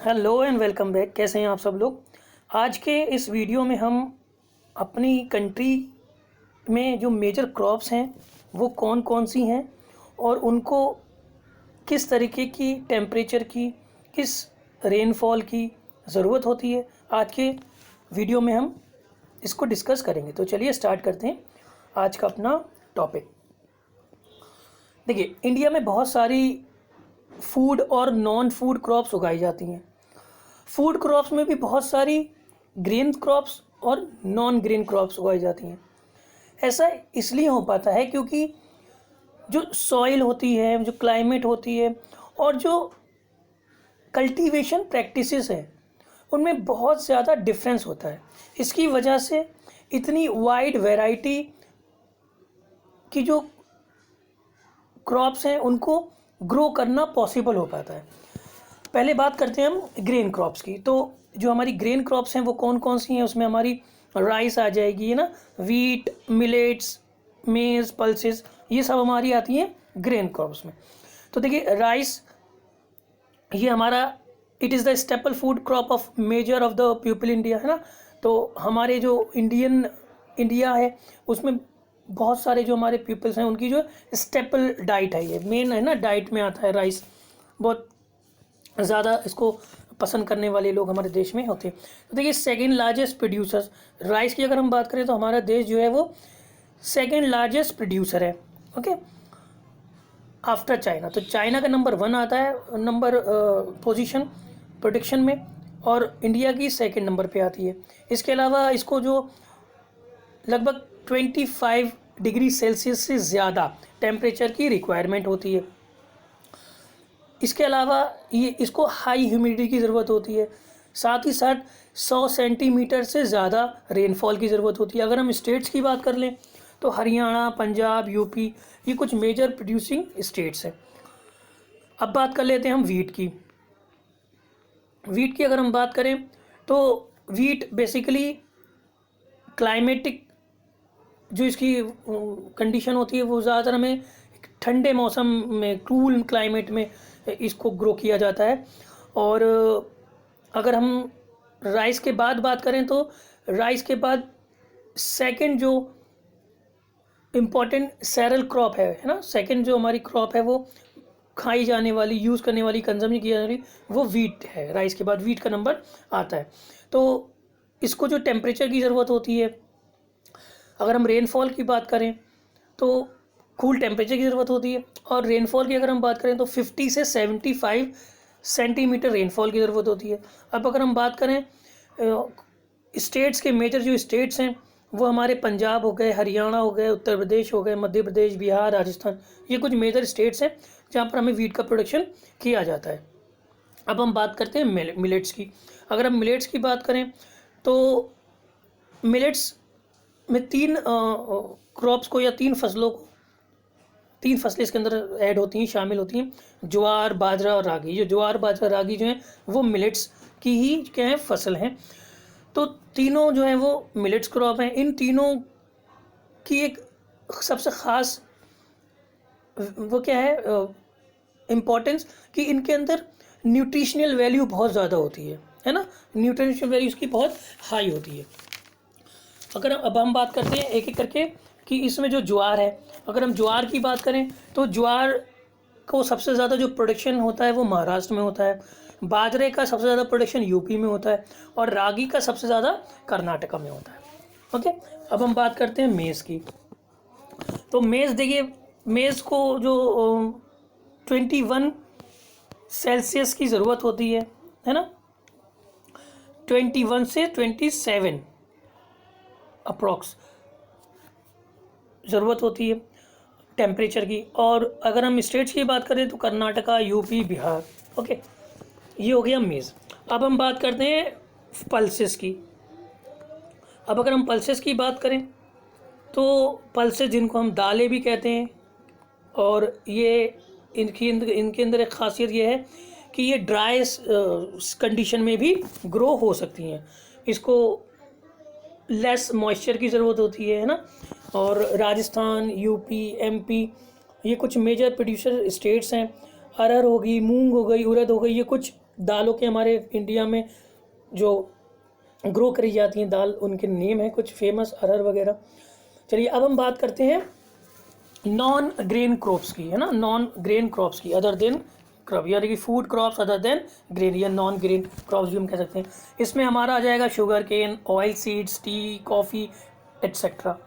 Hello and welcome back. कैसे हैं आप सब लोग। आज के इस वीडियो में हम अपनी कंट्री में जो मेजर क्रॉप्स हैं वो कौन कौन सी हैं और उनको किस तरीके की टेम्परेचर की, किस रेनफॉल की ज़रूरत होती है, आज के वीडियो में हम इसको डिस्कस करेंगे। तो चलिए स्टार्ट करते हैं आज का अपना टॉपिक। देखिए, इंडिया में बहुत सारी फूड और नॉन फूड क्रॉप्स उगाई जाती हैं। फूड क्रॉप्स में भी बहुत सारी ग्रीन क्रॉप्स और नॉन ग्रीन क्रॉप्स उगाई जाती हैं। ऐसा इसलिए हो पाता है क्योंकि जो सॉइल होती है, जो क्लाइमेट होती है और जो कल्टीवेशन प्रैक्टिसेस हैं उनमें बहुत ज़्यादा डिफरेंस होता है। इसकी वजह से इतनी वाइड वैरायटी की जो क्रॉप्स हैं उनको ग्रो करना पॉसिबल हो पाता है। पहले बात करते हैं हम ग्रेन क्रॉप्स की। तो जो हमारी ग्रेन क्रॉप्स हैं वो कौन कौन सी हैं, उसमें हमारी राइस आ जाएगी, है ना, वीट, मिलेट्स, मेज, पल्सेस, ये सब हमारी आती हैं ग्रेन क्रॉप्स में। तो देखिए, राइस ये हमारा it is the staple food crop of measure of the people India, है ना। तो हमारे जो इंडिया है उसमें बहुत सारे जो हमारे पीपल्स हैं उनकी जो स्टेपल डाइट है, ये मेन है ना, डाइट में आता है राइस। बहुत ज़्यादा इसको पसंद करने वाले लोग हमारे देश में होते हैं। तो देखिए, सेकेंड लार्जेस्ट प्रोड्यूसर राइस की अगर हम बात करें तो हमारा देश जो है वो सेकेंड लार्जेस्ट प्रोड्यूसर है, ओके, आफ्टर चाइना। तो चाइना का नंबर 1 आता है, नंबर पोजीशन प्रोडक्शन में, और इंडिया की सेकेंड नंबर पे आती है। इसके अलावा इसको जो लगभग 25 डिग्री सेल्सियस से ज़्यादा टेम्परेचर की रिक्वायरमेंट होती है। इसके अलावा ये इसको हाई ह्यूमिडिटी की ज़रूरत होती है, साथ ही साथ 100 सेंटीमीटर से ज़्यादा रेनफॉल की ज़रूरत होती है। अगर हम स्टेट्स की बात कर लें तो हरियाणा, पंजाब, यूपी, ये कुछ मेजर प्रोड्यूसिंग स्टेट्स हैं। अब बात कर लेते हैं हम वीट की। वीट की अगर हम बात करें तो वीट बेसिकली क्लाइमेटिक जो इसकी कंडीशन होती है वो ज़्यादातर हमें ठंडे मौसम में, कूल क्लाइमेट में इसको ग्रो किया जाता है। और अगर हम राइस के बाद बात करें तो राइस के बाद सेकंड जो इम्पोर्टेंट सैरल क्रॉप है ना, सेकंड जो हमारी क्रॉप है वो खाई जाने वाली, यूज़ करने वाली, कंज्यूम की जाने वाली, वो वीट है। राइस के बाद वीट का नंबर आता है। तो इसको जो टेम्परेचर की ज़रूरत होती है, अगर हम रेनफॉल की बात करें तो कूल टेम्परेचर की ज़रूरत होती है, और रेनफॉल की अगर हम बात करें तो 50 से 75 सेंटीमीटर रेनफॉल की ज़रूरत होती है। अब अगर हम बात करें स्टेट्स के, मेजर जो स्टेट्स हैं वो हमारे पंजाब हो गए, हरियाणा हो गए, उत्तर प्रदेश हो गए, मध्य प्रदेश, बिहार, राजस्थान, ये कुछ मेजर स्टेट्स हैं जहाँ पर हमें वीट का प्रोडक्शन किया जाता है। अब हम बात करते हैं मिलेट्स की। अगर हम मिलेट्स की बात करें तो मिलेट्स में 3 क्रॉप्स को या 3 फसलों को, 3 फसलें इसके अंदर ऐड होती हैं, शामिल होती हैं, ज्वार, बाजरा और रागी। जो ज्वार, बाजरा, रागी जो है वो मिलेट्स की ही क्या है, फसल हैं। तो तीनों जो हैं वो मिलेट्स क्रॉप हैं। इन तीनों की एक सबसे ख़ास वो क्या है, इम्पोर्टेंस, कि इनके अंदर न्यूट्रिशनल वैल्यू बहुत ज़्यादा होती है ना, न्यूट्रिशनल वैल्यू इसकी बहुत हाई होती है। अगर अब हम बात करते हैं एक एक करके कि इसमें जो ज्वार है, अगर हम ज्वार की बात करें तो ज्वार को सबसे ज़्यादा जो प्रोडक्शन होता है वो महाराष्ट्र में होता है, बाजरे का सबसे ज़्यादा प्रोडक्शन यूपी में होता है, और रागी का सबसे ज़्यादा कर्नाटका में होता है, ओके। अब हम बात करते हैं मेज़ की। तो मेज़ देखिए, मेज़ को जो 21 सेल्सियस की ज़रूरत होती है ना, 21 से 27 अप्रॉक्स ज़रूरत होती है टेम्परेचर की। और अगर हम स्टेट्स की बात करें तो कर्नाटका, यूपी, बिहार, ओके, ये हो गया मेज़। अब हम बात करते हैं पल्सेस की। अब अगर हम पल्सेस की बात करें तो पल्सेस, जिनको हम दालें भी कहते हैं, और ये इनके अंदर एक ख़ासियत ये है कि ये ड्राई कंडीशन में भी ग्रो हो सकती हैं। इसको लेस मॉइस्चर की ज़रूरत होती है ना। और राजस्थान, यूपी, एमपी, ये कुछ मेजर प्रोड्यूसर स्टेट्स हैं। अरहर होगी, मूंग हो गई, उड़द हो गई, ये कुछ दालों के हमारे इंडिया में जो ग्रो करी जाती हैं दाल, उनके नेम है कुछ फेमस, अरहर वगैरह। चलिए अब हम बात करते हैं नॉन ग्रेन क्रॉप्स की, है ना, नॉन ग्रेन क्रॉप्स की, अदर देन क्रॉप, यानी कि food crops other than grain या नॉन ग्रेन क्रॉप्स भी हम कह सकते हैं। इसमें हमारा आ जाएगा sugarcane, oilseeds, tea, coffee etcetera.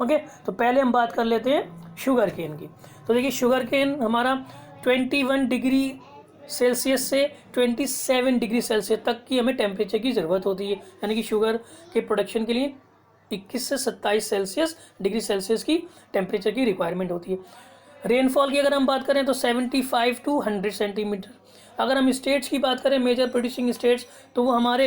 Okay, तो पहले हम बात कर लेते हैं शुगर केन की। तो देखिए शुगर केन हमारा 21 डिग्री सेल्सियस से 27 डिग्री सेल्सियस तक की हमें टेम्परेचर की ज़रूरत होती है, यानी कि शुगर के प्रोडक्शन के लिए 21 से 27 डिग्री सेल्सियस की टेम्परेचर की रिक्वायरमेंट होती है। रेनफॉल की अगर हम बात करें तो 75 टू 100 सेंटीमीटर। अगर हम स्टेट्स की बात करें, मेजर प्रोड्यूसिंग स्टेट्स, तो वो हमारे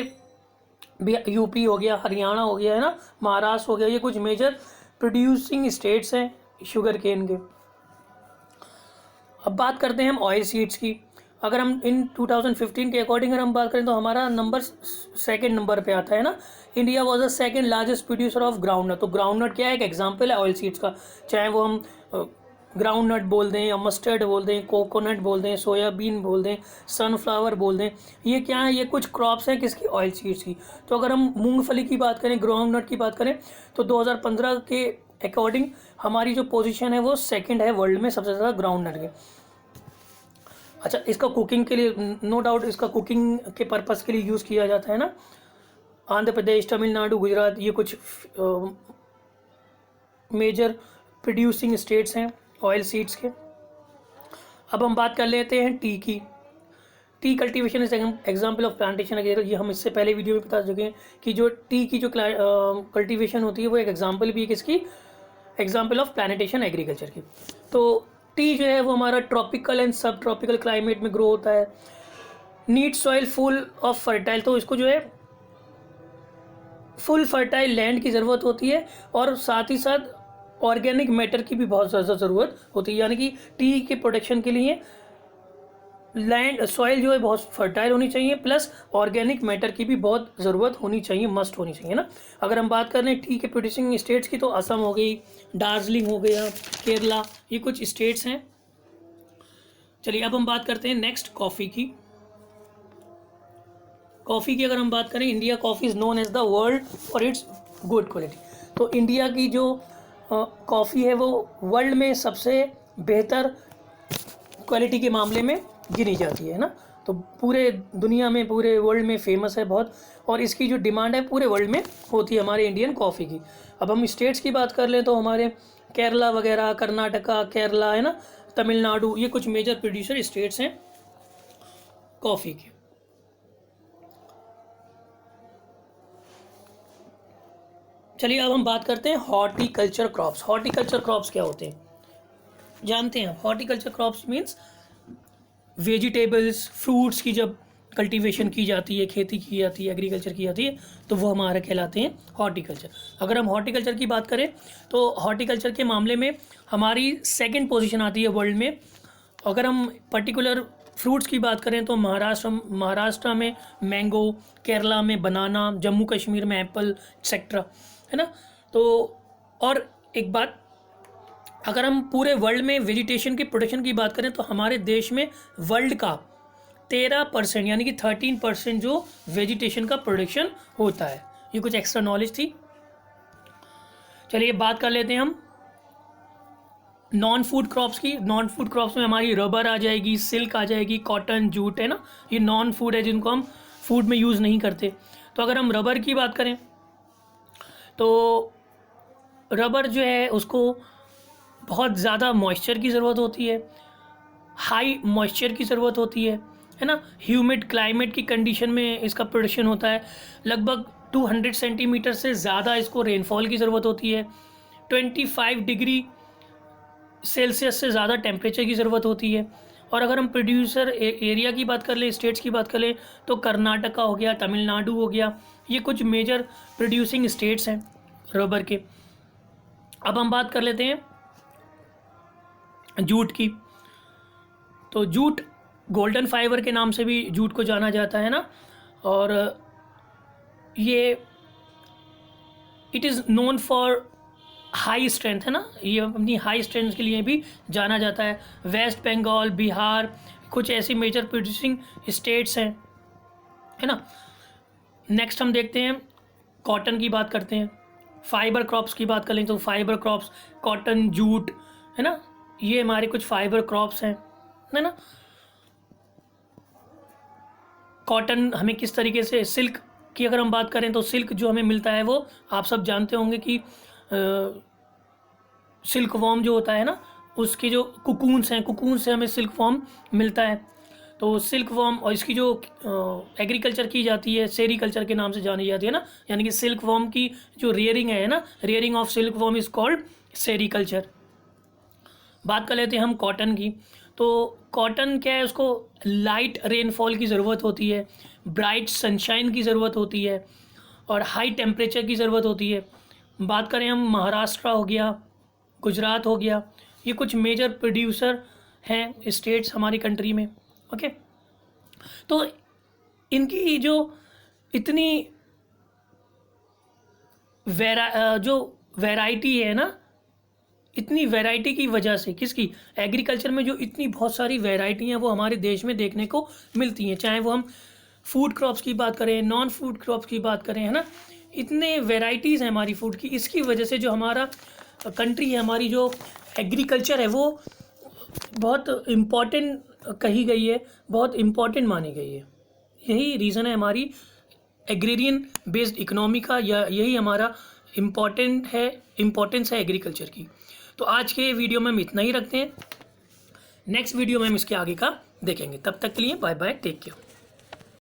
यूपी हो गया, हरियाणा हो गया, है ना, महाराष्ट्र हो गया, ये कुछ मेजर प्रोड्यूसिंग स्टेट्स हैं शुगर केन के। अब बात करते हैं हम ऑयल सीड्स की। अगर हम इन 2015 के अकॉर्डिंग अगर हम बात करें तो हमारा नंबर सेकंड नंबर पे आता है ना। India was the second largest producer of groundnut. तो ग्राउंडनट क्या है, एक एग्जांपल है ऑयल सीड्स का, चाहे वो हम ग्राउंडनट बोल दें या मस्टर्ड बोल दें, कोकोनट बोल दें, सोयाबीन बोल दें, सनफ्लावर बोल दें, ये क्या है, ये कुछ क्रॉप्स हैं किसकी, ऑयल सीड्स की। तो अगर हम मूंगफली की बात करें, ग्राउंडनट की बात करें, तो 2015 के अकॉर्डिंग हमारी जो पोजीशन है वो सेकंड है वर्ल्ड में सबसे ज़्यादा ग्राउंडनट के। अच्छा, इसका कुकिंग के लिए नो डाउट इसका कुकिंग के पर्पस के लिए यूज़ किया जाता है ना। आंध्र प्रदेश, तमिलनाडु, गुजरात, ये कुछ मेजर प्रोड्यूसिंग स्टेट्स हैं ऑयल सीड्स के। अब हम बात कर लेते हैं टी की। T cultivation is example of plantation agriculture. ये हम इससे पहले वीडियो में बता चुके हैं कि जो टी की जो कल्टीवेशन होती है वो एक एग्जाम्पल भी है किसकी, एग्जाम्पल ऑफ प्लांटेशन एग्रीकल्चर की। तो टी जो है वो हमारा ट्रॉपिकल एंड सब ट्रॉपिकल क्लाइमेट में ग्रो होता है। Need soil full of fertile, तो इसको जो है फुल फर्टाइल लैंड की ज़रूरत होती है और साथ ही साथ ऑर्गेनिक मैटर की भी बहुत ज़्यादा ज़रूरत होती है, यानी कि टी के प्रोडक्शन के लिए लैंड सॉइल जो है बहुत फर्टाइल होनी चाहिए, प्लस ऑर्गेनिक मैटर की भी बहुत ज़रूरत होनी चाहिए, मस्ट होनी चाहिए ना। अगर हम बात करें टी के प्रोड्यूसिंग स्टेट्स की तो असम हो गई, दार्जिलिंग हो गया, केरला, ये कुछ स्टेट्स हैं। चलिए अब हम बात करते हैं नेक्स्ट कॉफ़ी की। कॉफ़ी की अगर हम बात करें, India coffee is known as the world for its good quality. तो इंडिया की जो कॉफ़ी है वो वर्ल्ड में सबसे बेहतर क्वालिटी के मामले में गिनी जाती है ना। तो पूरे दुनिया में, पूरे वर्ल्ड में फेमस है बहुत, और इसकी जो डिमांड है पूरे वर्ल्ड में होती है हमारे इंडियन कॉफ़ी की। अब हम स्टेट्स की बात कर लें तो हमारे केरला वगैरह, कर्नाटका, केरला, है ना, तमिलनाडु, ये कुछ मेजर प्रोड्यूसर स्टेट्स हैं कॉफ़ी के। चलिए अब हम बात करते हैं हॉर्टिकल्चर क्रॉप्स। हॉर्टिकल्चर क्रॉप्स क्या होते हैं जानते हैं? Horticulture crops means vegetables, fruits की जब कल्टीवेशन की जाती है, खेती की जाती है, एग्रीकल्चर की जाती है, तो वो हमारे कहलाते हैं हॉर्टिकल्चर। अगर हम हॉर्टिकल्चर की बात करें तो हॉर्टिकल्चर के मामले में हमारी सेकंड पोजीशन आती है वर्ल्ड में। अगर हम पर्टिकुलर फ्रूट्स की बात करें तो महाराष्ट्र में मैंगो, केरला में बनाना, जम्मू कश्मीर में एप्पल एक्सेट्रा, है ना। तो और एक बात, अगर हम पूरे वर्ल्ड में वेजिटेशन की प्रोडक्शन की बात करें तो हमारे देश में वर्ल्ड का 13% यानी कि 13% जो वेजिटेशन का प्रोडक्शन होता है। ये कुछ एक्स्ट्रा नॉलेज थी। चलिए बात कर लेते हैं हम नॉन फूड क्रॉप्स की। नॉन फूड क्रॉप्स में हमारी रबर आ जाएगी, सिल्क आ जाएगी, कॉटन, जूट, है ना, ये नॉन फूड है जिनको हम फूड में यूज़ नहीं करते। तो अगर हम रबर की बात करें तो रबर जो है उसको बहुत ज़्यादा मॉइस्चर की ज़रूरत होती है, हाई मॉइस्चर की ज़रूरत होती है ना। ह्यूमिड क्लाइमेट की कंडीशन में इसका प्रोडक्शन होता है। लगभग 200 सेंटीमीटर से ज़्यादा इसको रेनफॉल की ज़रूरत होती है। 25 डिग्री सेल्सियस से ज़्यादा टेम्परेचर की ज़रूरत होती है। और अगर हम प्रोड्यूसर एरिया की बात कर लें, स्टेट्स की बात कर लें, तो कर्नाटका हो गया, तमिलनाडु हो गया, ये कुछ मेजर प्रोड्यूसिंग स्टेट्स हैं रबर के। अब हम बात कर लेते हैं जूट की। तो जूट गोल्डन फाइबर के नाम से भी जूट को जाना जाता है ना, और ये it is known for high strength, है ना, ये अपनी हाई स्ट्रेंथ के लिए भी जाना जाता है। वेस्ट बंगाल, बिहार, कुछ ऐसी मेजर प्रोड्यूसिंग स्टेट्स हैं है ना। नेक्स्ट हम देखते हैं कॉटन की बात करते हैं, फाइबर क्रॉप्स की बात करें तो फाइबर क्रॉप्स, कॉटन, जूट, है ना, ये हमारे कुछ फाइबर क्रॉप्स हैं, है ना। कॉटन हमें किस तरीके से, सिल्क की अगर हम बात करें तो सिल्क जो हमें मिलता है वो आप सब जानते होंगे कि सिल्क वॉर्म जो होता है ना, उसके जो कुकून्स हैं, कुकून से हमें सिल्क वॉर्म मिलता है। तो सिल्क वॉर्म, और इसकी जो एग्रीकल्चर की जाती है सेरीकल्चर के नाम से जानी जाती है ना, यानी कि सिल्क वॉर्म की जो रेयरिंग है ना, rearing of silk worm is called sericulture. बात कर लेते हैं हम कॉटन की। तो कॉटन क्या है, उसको लाइट रेनफॉल की ज़रूरत होती है, ब्राइट सनशाइन की ज़रूरत होती है, और हाई टेम्परेचर की ज़रूरत होती है। बात करें हम, महाराष्ट्र हो गया, गुजरात हो गया, ये कुछ मेजर प्रोड्यूसर हैं स्टेट्स हमारी कंट्री में। ओके, तो इनकी जो इतनी जो वैरायटी है ना, इतनी वैरायटी की वजह से, किसकी, एग्रीकल्चर में जो इतनी बहुत सारी वैरायटी हैं वो हमारे देश में देखने को मिलती हैं, चाहे वो हम फूड क्रॉप्स की बात करें, नॉन फूड क्रॉप्स की बात करें, है ना, इतने वैरायटीज़ हैं हमारी फूड की। इसकी वजह से जो हमारा कंट्री है, हमारी जो एग्रीकल्चर है वो बहुत इम्पॉर्टेंट कही गई है, बहुत इम्पॉर्टेंट मानी गई है। यही रीज़न है हमारी एग्रेरियन बेस्ड इकोनॉमी का, या यही हमारा इम्पोर्टेंस है एग्रीकल्चर की। तो आज के वीडियो में हम इतना ही रखते हैं, नेक्स्ट वीडियो में हम इसके आगे का देखेंगे। तब तक के लिए बाय बाय, टेक केयर।